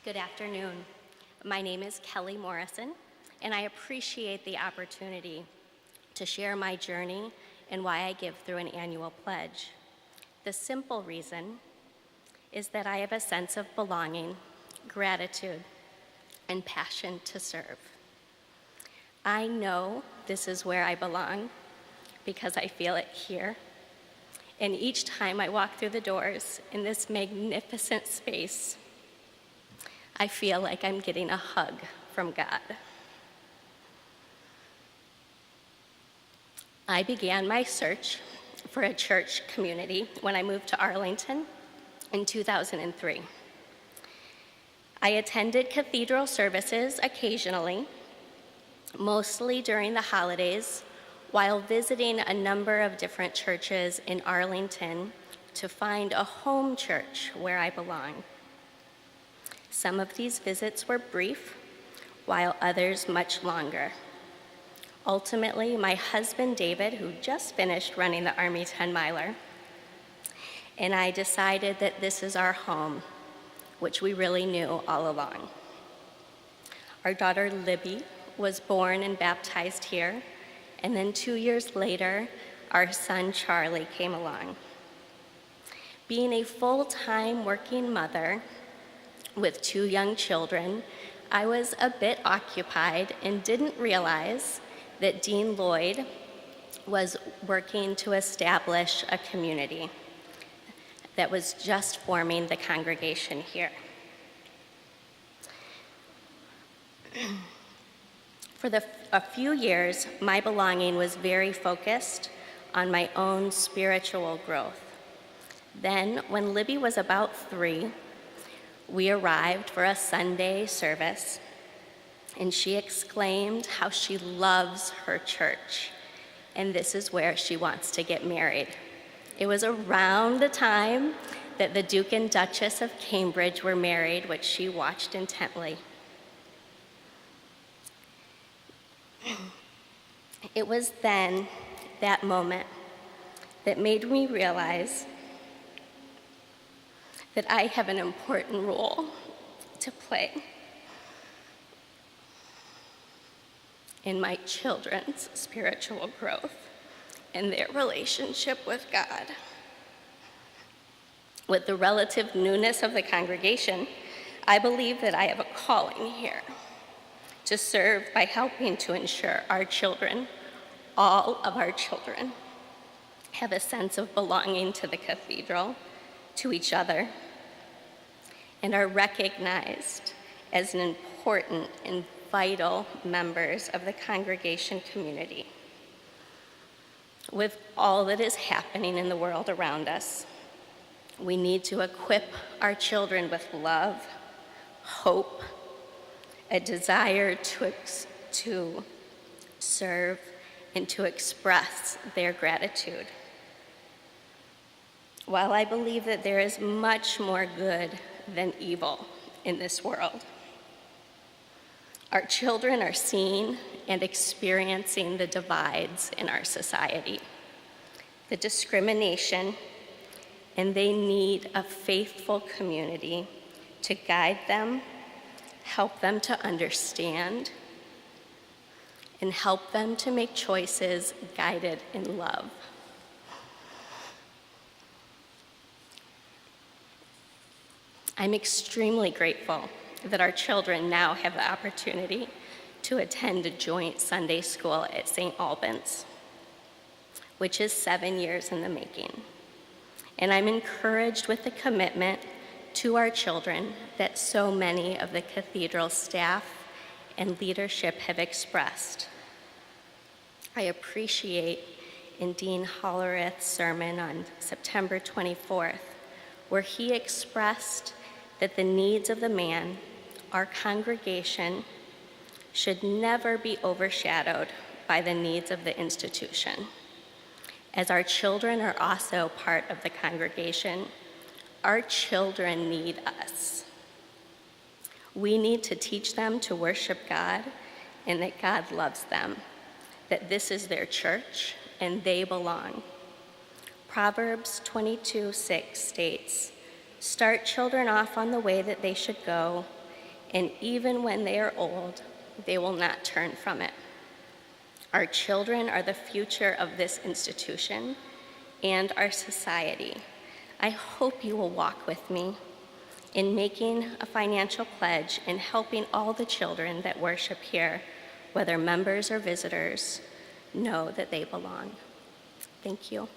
Good afternoon. My name is Kelly Morrison, and I appreciate the opportunity to share my journey and why I give through an annual pledge. The simple reason is that I have a sense of belonging, gratitude, and passion to serve. I know this is where I belong because I feel it here. And each time I walk through the doors in this magnificent space, I feel like I'm getting a hug from God. I began my search for a church community when I moved to Arlington in 2003. I attended Cathedral services occasionally, mostly during the holidays, while visiting a number of different churches in Arlington to find a home church where I belong. Some of these visits were brief, while others much longer. Ultimately, my husband David, who just finished running the Army 10-miler, and I decided that this is our home, which we really knew all along. Our daughter Libby was born and baptized here, and then 2 years later, our son Charlie came along. Being a full-time working mother with 2 young children, I was a bit occupied and didn't realize that Dean Lloyd was working to establish a community that was just forming the congregation here. For a few years, my belonging was very focused on my own spiritual growth. Then, when Libby was about 3, we arrived for a Sunday service, and she exclaimed how she loves her church, and this is where she wants to get married. It was around the time that the Duke and Duchess of Cambridge were married, which she watched intently. It was then, that moment, that made me realize that I have an important role to play in my children's spiritual growth and their relationship with God. With the relative newness of the congregation, I believe that I have a calling here to serve by helping to ensure our children, all of our children, have a sense of belonging to the cathedral, to each other, and are recognized as an important and vital members of the congregation community. With all that is happening in the world around us, we need to equip our children with love, hope, a desire to serve, and to express their gratitude. While I believe that there is much more good than evil in this world, our children are seeing and experiencing the divides in our society, the discrimination, and they need a faithful community to guide them, help them to understand, and help them to make choices guided in love. I'm extremely grateful that our children now have the opportunity to attend a joint Sunday school at St. Albans, which is 7 years in the making. And I'm encouraged with the commitment to our children that so many of the cathedral staff and leadership have expressed. I appreciate in Dean Hollerith's sermon on September 24th, where he expressed that the needs of the man, our congregation, should never be overshadowed by the needs of the institution. As our children are also part of the congregation, our children need us. We need to teach them to worship God and that God loves them, that this is their church and they belong. Proverbs 22:6 states, "Start children off on the way that they should go, and even when they are old, they will not turn from it. Our children are the future of this institution and our society. I hope you will walk with me in making a financial pledge and helping all the children that worship here, whether members or visitors, know that they belong. Thank you.